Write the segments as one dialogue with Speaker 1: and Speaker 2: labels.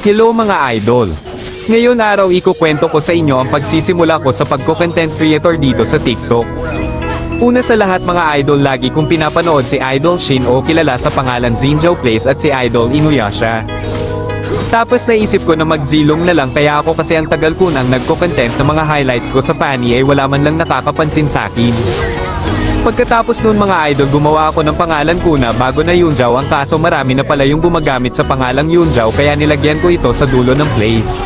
Speaker 1: Hello mga idol! Ngayon araw ikukwento ko sa inyo ang pagsisimula ko sa pagko-content creator dito sa TikTok. Una sa lahat mga idol, lagi kong pinapanood si Idol Shin o kilala sa pangalan Zinjao Plays at si Idol Inuyasha. Tapos naisip ko na magzilong na lang, kaya ako kasi ang tagal ko nang nagko-content ng mga highlights ko sa Fanny ay wala man lang nakakapansin sa akin. Pagkatapos nun mga idol, gumawa ako ng pangalan ko na bago na Yunjao, ang kaso marami na pala yung gumagamit sa pangalang Yunjao kaya nilagyan ko ito sa dulo ng place.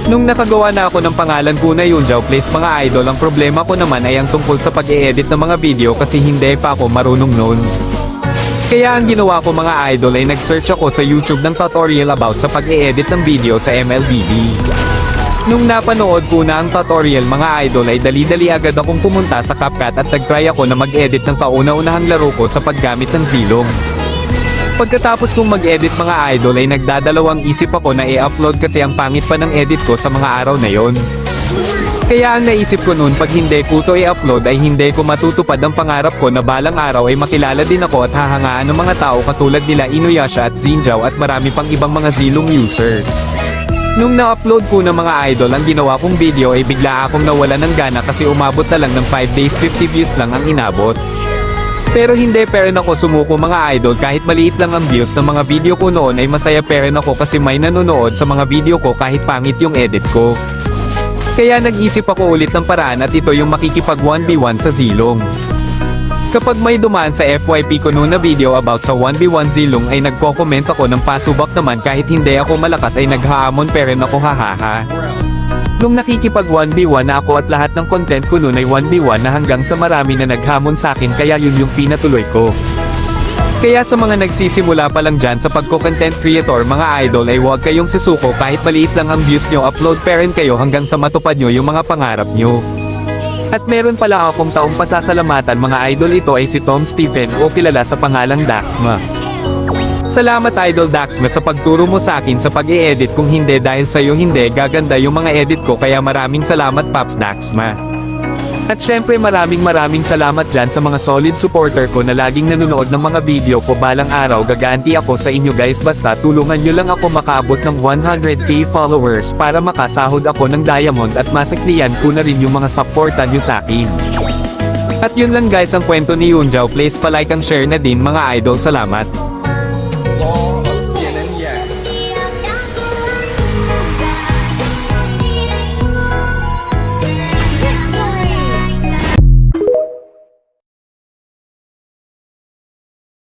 Speaker 1: Nung nakagawa na ako ng pangalan ko na Yunjao Place mga idol, ang problema ko naman ay ang tungkol sa pag-e-edit ng mga video kasi hindi pa ako marunong nun. Kaya ang ginawa ko mga idol ay nag-search ako sa YouTube ng tutorial about sa pag-e-edit ng video sa MLBB. Nung napanood ko na ang tutorial mga idol ay dali-dali agad akong pumunta sa CapCut at nag-try ako na mag-edit ng kauna-unahang laro ko sa paggamit ng zilong. Pagkatapos kong mag-edit mga idol ay nagdadalawang isip ako na i-upload kasi ang pangit pa ng edit ko sa mga araw na yon. Kaya ang naisip ko noon, pag hindi ko to i-upload ay hindi ko matutupad ang pangarap ko na balang araw ay makilala din ako at hahangaan ng mga tao katulad nila Inuyasha at Zinjao at marami pang ibang mga zilong user. Nung na-upload ko ng mga idol ang ginawa kong video ay bigla akong nawala ng gana kasi umabot na lang ng 5 days 50 views lang ang inabot. Pero hindi pa rin ako sumuko mga idol, kahit maliit lang ang views ng mga video ko noon ay masaya pa rin ako kasi may nanonood sa mga video ko kahit pangit yung edit ko. Kaya nag-isip ako ulit ng paraan at ito yung makikipag 1v1 sa zilong. Kapag may dumaan sa FYP ko noon na video about sa 1v1 zilong ay nagko-comment ako ng pasubak naman, kahit hindi ako malakas ay naghahamon pa rin ako hahaha. Nung nakikipag 1v1 na ako at lahat ng content ko noon ay 1v1 na hanggang sa marami na naghamon sa akin kaya yun yung pinatuloy ko. Kaya sa mga nagsisimula pa lang dyan sa pagko-content creator mga idol ay huwag kayong sisuko, kahit maliit lang ang views nyo, upload pa rin kayo hanggang sa matupad nyo yung mga pangarap nyo. At meron pala akong taong pasasalamatan mga idol, ito ay si Tom Stephen o kilala sa pangalang Daxma. Salamat Idol Daxma sa pagturo mo sa akin sa pag-i-edit, kung hindi dahil sa'yo hindi gaganda yung mga edit ko, kaya maraming salamat Pops Daxma. At syempre maraming salamat dyan sa mga solid supporter ko na laging nanonood ng mga video ko. Balang araw gaganti ako sa inyo guys, basta tulungan nyo lang ako makaabot ng 100k followers para makasahod ako ng diamond at masaklian ko na rin yung mga supportan nyo sa akin. At yun lang guys ang kwento ni Yunjao. Please palike and share na din mga idol, salamat.